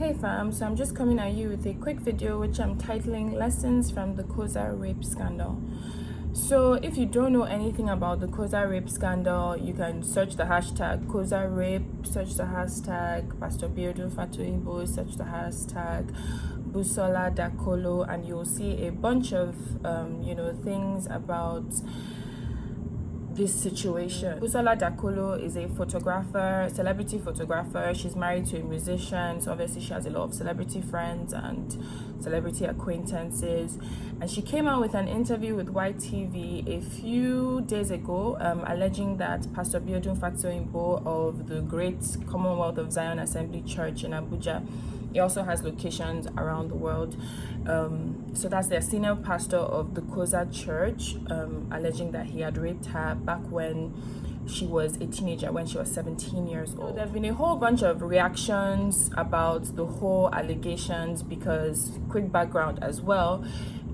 Hey fam, so I'm just coming at you with a quick video which I'm titling Lessons from the COZA Rape Scandal. So if you don't know anything about the COZA Rape Scandal, you can search the hashtag COZA Rape, search the hashtag Pastor Phony People, search the hashtag Busola Dakolo, and you'll see a bunch of things about this situation. Busola Dakolo is a photographer, celebrity photographer. She's married to a musician, so obviously she has a lot of celebrity friends and celebrity acquaintances. And she came out with an interview with YTV a few days ago, alleging that Pastor Phony People of the Great Commonwealth of Zion Assembly Church in Abuja, he also has locations around the world. So that's their senior pastor of the COZA church, alleging that he had raped her back when she was a teenager, when she was 17 years old. There have been a whole bunch of reactions about the whole allegations because, quick background as well,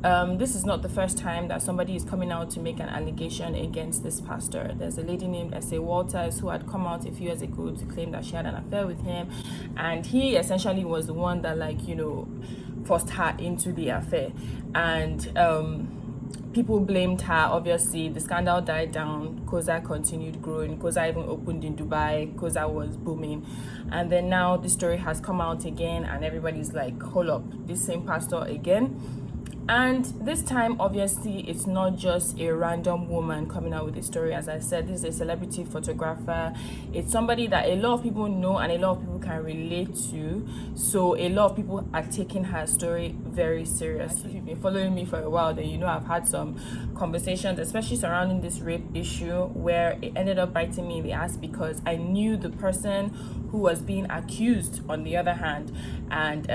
this is not the first time that somebody is coming out to make an allegation against this pastor. There's a lady named S.A. Walters who had come out a few years ago to claim that she had an affair with him, and he essentially was the one that forced her into the affair. And people blamed her. Obviously the scandal died down, COZA continued growing, COZA even opened in Dubai, COZA was booming, and then now the story has come out again and everybody's like, hold up, this same pastor again. And this time, obviously, it's not just a random woman coming out with a story. As I said, this is a celebrity photographer. It's somebody that a lot of people know and a lot of people can relate to. So a lot of people are taking her story very seriously. If you've been following me for a while, then you know I've had some conversations, especially surrounding this rape issue, where it ended up biting me in the ass because I knew the person who was being accused on the other hand, and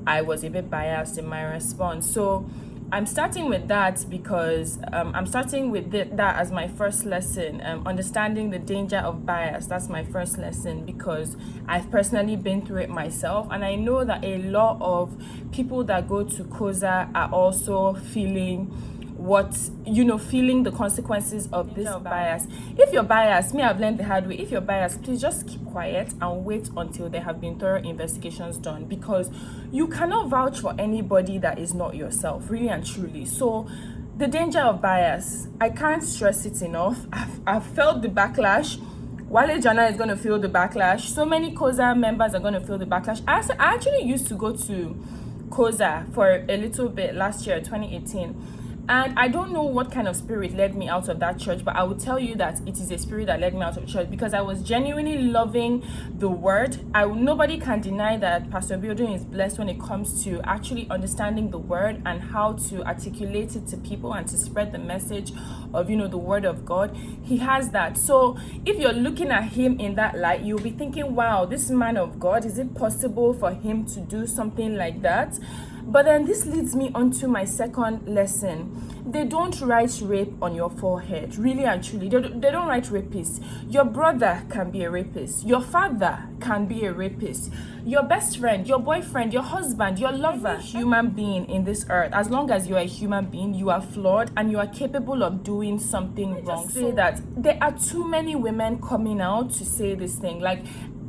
I was a bit biased in my response. So I'm starting with that because I'm starting with that as my first lesson. Understanding the danger of bias, that's my first lesson, because I've personally been through it myself, and I know that a lot of people that go to COZA are also feeling feeling the consequences of this bias. If you're biased, I've learned the hard way, if you're biased, please just keep quiet and wait until there have been thorough investigations done, because you cannot vouch for anybody that is not yourself, really and truly. So the danger of bias, I can't stress it enough. I've felt the backlash. Wale Jana is going to feel the backlash. So many COZA members are going to feel the backlash. I actually used to go to COZA for a little bit last year, 2018. And I don't know what kind of spirit led me out of that church, but I will tell you that it is a spirit that led me out of church because I was genuinely loving the word. Nobody can deny that Pastor Phony is blessed when it comes to actually understanding the word and how to articulate it to people and to spread the message of, the word of God. He has that. So if you're looking at him in that light, you'll be thinking, wow, this man of God, is it possible for him to do something like that? But then this leads me on to my second lesson. They don't write rape on your forehead, really and truly. They don't write rapist. Your brother can be a rapist. Your father can be a rapist. Your best friend, your boyfriend, your husband, your lover, human being in this earth. As long as you're a human being, you are flawed and you are capable of doing something wrong. Just say that there are too many women coming out to say this thing.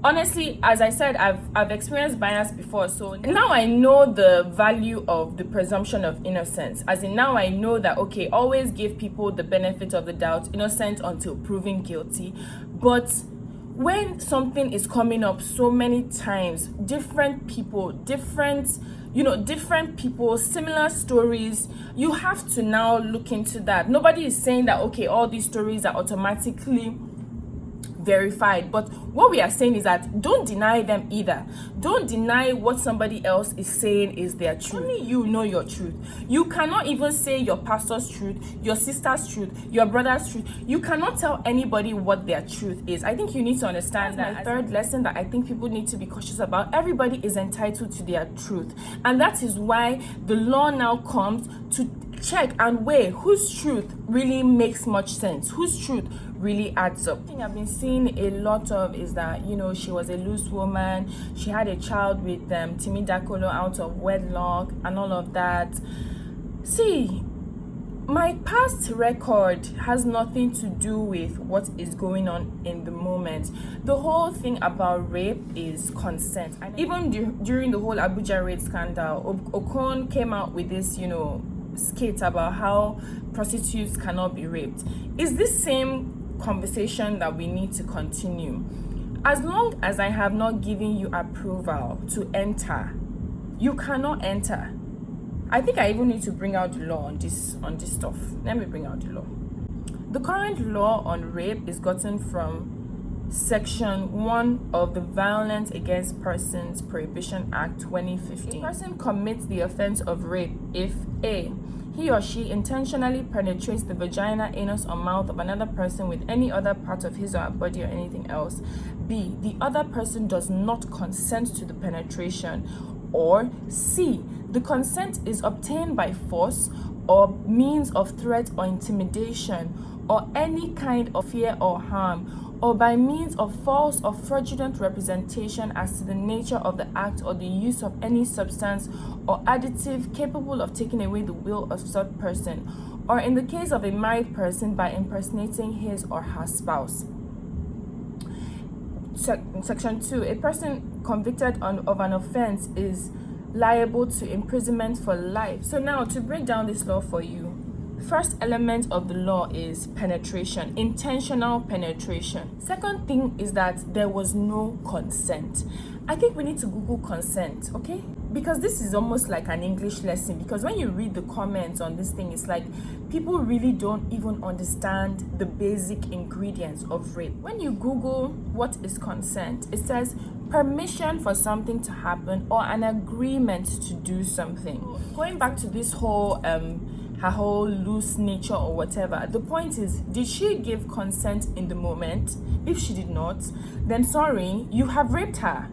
Honestly, as I said, I've experienced bias before, so now I know the value of the presumption of innocence. As in, now I know that, okay, always give people the benefit of the doubt, innocent until proven guilty. But when something is coming up so many times, different people, similar stories, you have to now look into that. Nobody is saying that, okay, all these stories are automatically verified, but what we are saying is that don't deny them either. Don't deny what somebody else is saying is their truth. Only you know your truth. You cannot even say your pastor's truth, your sister's truth, your brother's truth. You cannot tell anybody what their truth is. I think you need to understand that. My third lesson that I think people need to be cautious about: everybody is entitled to their truth, and that is why the law now comes to check and weigh whose truth really makes much sense, whose truth really adds up. The thing I've been seeing a lot of is that, she was a loose woman, she had a child with Timi Dakolo out of wedlock and all of that. See, my past record has nothing to do with what is going on in the moment. The whole thing about rape is consent. And even during the whole Abuja rape scandal, Okon came out with this, skit about how prostitutes cannot be raped. Is this same conversation that we need to continue? As long as I have not given you approval to enter, you cannot enter. I think I even need to bring out the law on this stuff. Let me bring out the law. The current law on rape is gotten from Section 1 of the Violence Against Persons Prohibition Act 2015. A person commits the offense of rape if A, he or she intentionally penetrates the vagina, anus, or mouth of another person with any other part of his or her body or anything else. B, the other person does not consent to the penetration. Or C, the consent is obtained by force or means of threat or intimidation or any kind of fear or harm, or by means of false or fraudulent representation as to the nature of the act or the use of any substance or additive capable of taking away the will of such person, or in the case of a married person, by impersonating his or her spouse. Section 2, a person convicted of an offense is liable to imprisonment for life. So now, to break down this law for you, first element of the law is penetration, intentional penetration. Second thing is that there was no consent. I think we need to Google consent, okay? Because this is almost like an English lesson, because when you read the comments on this thing, it's like people really don't even understand the basic ingredients of rape. When you Google what is consent, it says permission for something to happen or an agreement to do something. Going back to this whole her whole loose nature or whatever, the point is, did she give consent in the moment? If she did not, then sorry, you have raped her.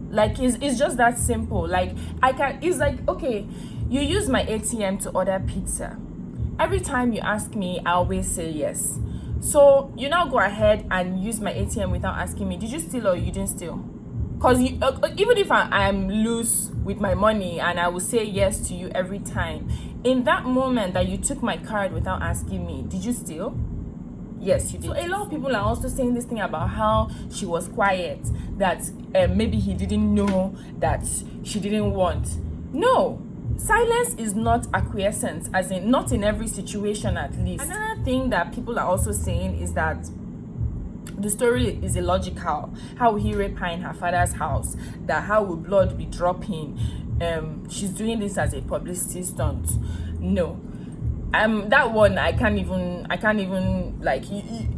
Like, it's just that simple. Like, it's like, okay, you use my ATM to order pizza. Every time you ask me, I always say yes. So you now go ahead and use my ATM without asking me, did you steal or you didn't steal? Because even if I'm loose with my money and I will say yes to you every time, in that moment that you took my card without asking me, did you steal? Yes, you did. So a lot of people are also saying this thing about how she was quiet, that maybe he didn't know that she didn't want. No, silence is not acquiescence, as in not in every situation at least. Another thing that people are also saying is that the story is illogical. How will he rape her in her father's house? That how will blood be dropping? She's doing this as a publicity stunt. No. That one I can't even like you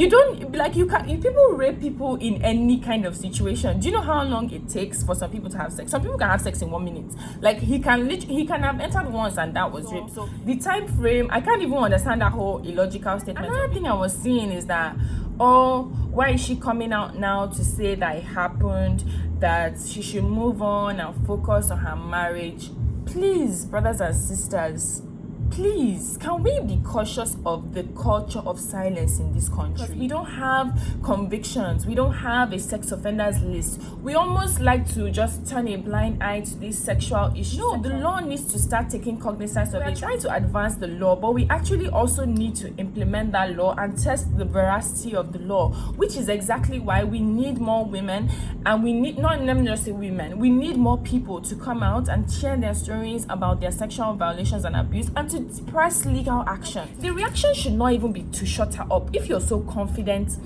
don't like you can. If people rape people in any kind of situation, do you know how long it takes for some people to have sex? Some people can have sex in 1 minute. Like he can have entered once and that was rape. So the time frame, I can't even understand that whole illogical statement. Another thing I was seeing is that, oh, why is she coming out now to say that it happened, that she should move on and focus on her marriage? Please, brothers and sisters, please, can we be cautious of the culture of silence in this country? Because we don't have convictions. We don't have a sex offenders list. We almost like to just turn a blind eye to these sexual issues. No, the law needs to start taking cognizance of it. We're trying to advance the law, but we actually also need to implement that law and test the veracity of the law, which is exactly why we need more women, and we need, not let me just say women, we need more people to come out and share their stories about their sexual violations and abuse, and to press legal action. The reaction should not even be to shut her up. If you're so confident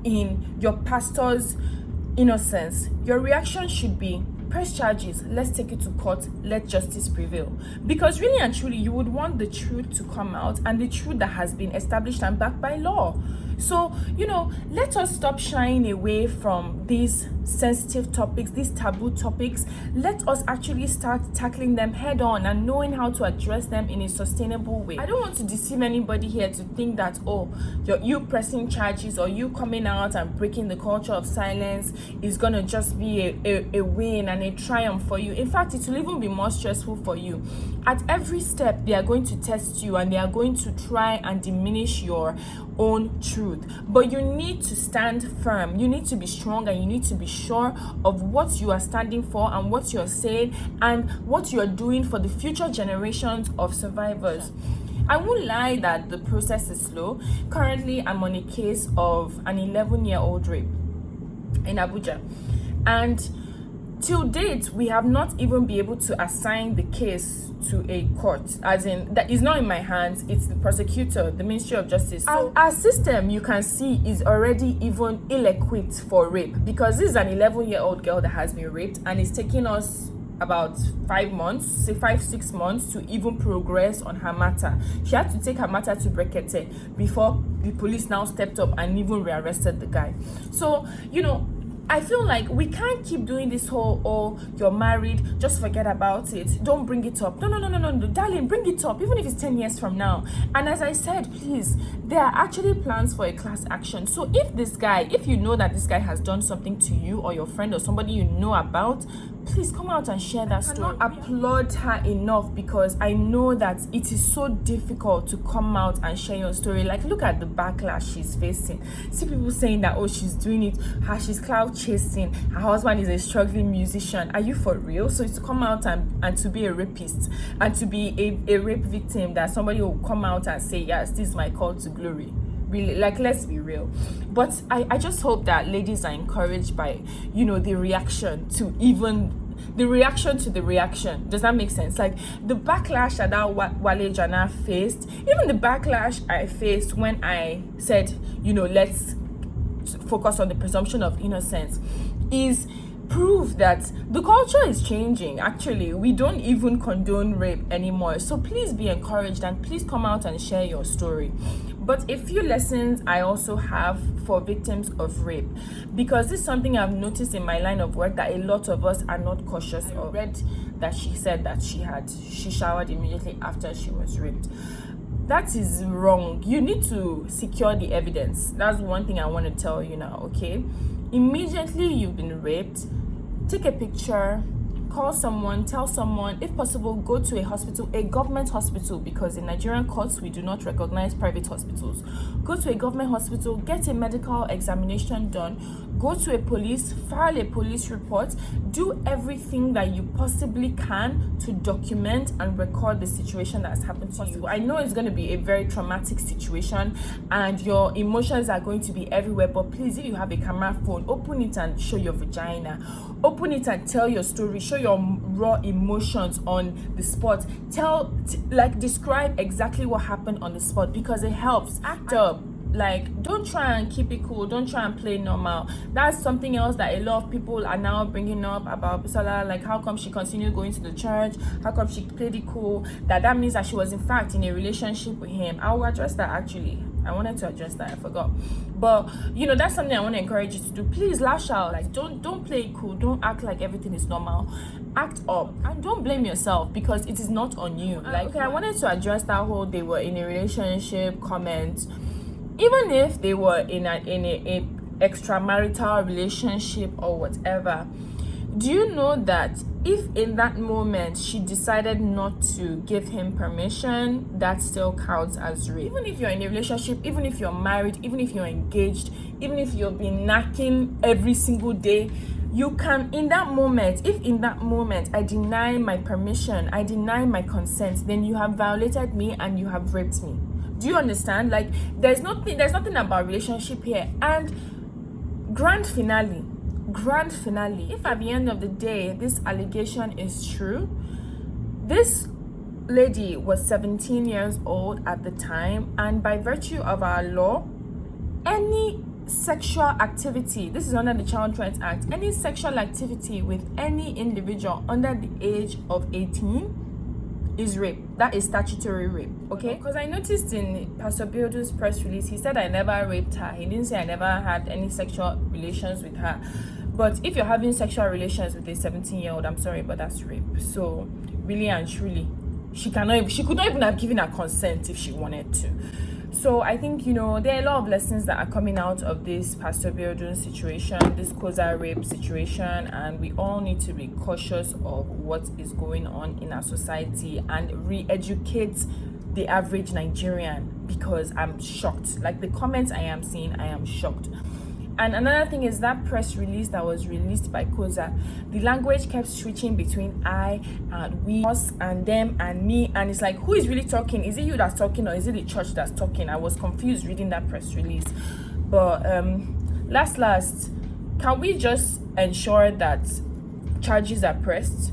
in your pastor's innocence, your reaction should be press charges, let's take it to court, let justice prevail. Because really and truly, you would want the truth to come out, and the truth that has been established and backed by law. So, let us stop shying away from these sensitive topics, these taboo topics. Let us actually start tackling them head on and knowing how to address them in a sustainable way. I don't want to deceive anybody here to think that, you pressing charges or you coming out and breaking the culture of silence is going to just be a win and a triumph for you. In fact, it will even be more stressful for you. At every step, they are going to test you and they are going to try and diminish your own truth. truth, but you need to stand firm. You need to be strong, and you need to be sure of what you are standing for and what you're saying and what you're doing for the future generations of survivors. I won't lie that the process is slow. Currently, I'm on a case of an 11-year-old rape in Abuja, and till date, we have not even been able to assign the case to a court, as in that is not in my hands. It's the prosecutor, the Ministry of Justice. So our system, you can see, is already even ill-equipped for rape, because this is an 11-year-old girl that has been raped, and it's taking us about 6 months to even progress on her matter. She had to take her matter to Brekete before the police now stepped up and even rearrested the guy. So, I feel like we can't keep doing this whole, oh, you're married, just forget about it, don't bring it up. No, darling, bring it up, even if it's 10 years from now. And as I said, please, there are actually plans for a class action. So if you know that this guy has done something to you or your friend or somebody you know about, please come out and share that story. I cannot applaud her enough, because I know that it is so difficult to come out and share your story. Like, look at the backlash she's facing. See people saying that, oh, she's doing it, she's cloud chasing, her husband is a struggling musician. Are you for real? So it's to come out and to be a rapist and to be a rape victim, that somebody will come out and say, yes, this is my call to glory. Really, like, let's be real. But I just hope that ladies are encouraged by, the reaction to the reaction. Does that make sense? Like, the backlash that Wale Jana faced, even the backlash I faced when I said, let's focus on the presumption of innocence, is proof that the culture is changing. Actually, we don't even condone rape anymore. So please be encouraged, and please come out and share your story. But a few lessons I also have for victims of rape, because this is something I've noticed in my line of work, that a lot of us are not cautious of. I read that she said that she showered immediately after she was raped. That is wrong. You need to secure the evidence. That's one thing I want to tell you now, okay? Immediately you've been raped, take a picture, call someone, tell someone, if possible, go to a hospital, a government hospital, because in Nigerian courts, we do not recognize private hospitals. Go to a government hospital, get a medical examination done, go to a police, file a police report, do everything that you possibly can to document and record the situation that has happened to you. I know it's going to be a very traumatic situation and your emotions are going to be everywhere, but please, if you have a camera phone, open it and show your vagina. Open it and tell your story, show your raw emotions on the spot. Describe exactly what happened on the spot, because it helps. Act up. Like, don't try and keep it cool, don't try and play normal. That's something else that a lot of people are now bringing up about Bisola. Like, how come she continued going to the church? How come she played it cool? That means that she was in fact in a relationship with him. I'll address that. Actually, I wanted to address that, I forgot. But that's something I want to encourage you to do. Please lash out. Like, don't play it cool, don't act like everything is normal. Act up, and don't blame yourself, because it is not on you. Like, okay, I wanted to address that whole they were in a relationship comment. Even if they were in a extramarital relationship or whatever, do you know that if in that moment she decided not to give him permission, that still counts as rape? Even if you're in a relationship, even if you're married, even if you're engaged, even if you've been knacking every single day, you can, in that moment, if in that moment I deny my permission, I deny my consent, then you have violated me and you have raped me. Do you understand? Like, there's nothing about relationship here. And grand finale, if at the end of the day this allegation is true, this lady was 17 years old at the time, and by virtue of our law, any sexual activity, this is under the Child Rights Act, any sexual activity with any individual under the age of 18 is rape. That is statutory rape, okay? Because I noticed in Pastor Biodu's press release, he said I never raped her. He didn't say I never had any sexual relations with her. But if you're having sexual relations with a 17-year-old, I'm sorry, but that's rape. So really and truly, she could not even have given her consent if she wanted to. So I think, there are a lot of lessons that are coming out of this Pastor Biodu situation, this COZA rape situation, and we all need to be cautious of what is going on in our society and re-educate the average Nigerian, because I'm shocked. Like, the comments I am seeing, I am shocked. And another thing is that press release that was released by COZA, the language kept switching between I and we, us and them and me, and it's like, who is really talking? Is it you that's talking, or is it the church that's talking? I was confused reading that press release. But last, can we just ensure that charges are pressed,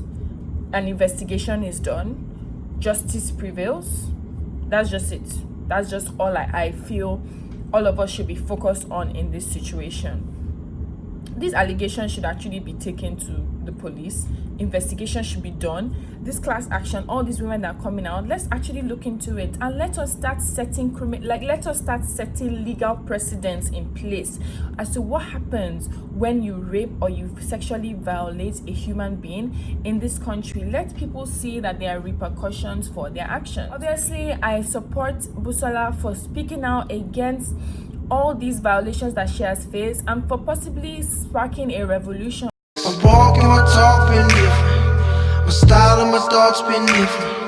an investigation is done, justice prevails? That's just it. That's just all I feel all of us should be focused on in this situation. These allegations should actually be taken to the police. Investigation should be done. This class action, all these women that are coming out, let's actually look into it, and let us start setting legal precedents in place as to what happens when you rape or you sexually violate a human being in this country. Let people see that there are repercussions for their actions. Obviously, I support Busola for speaking out against all these violations that she has faced, and for possibly sparking a revolution. My walk and my talk been different. My style and my thoughts been different.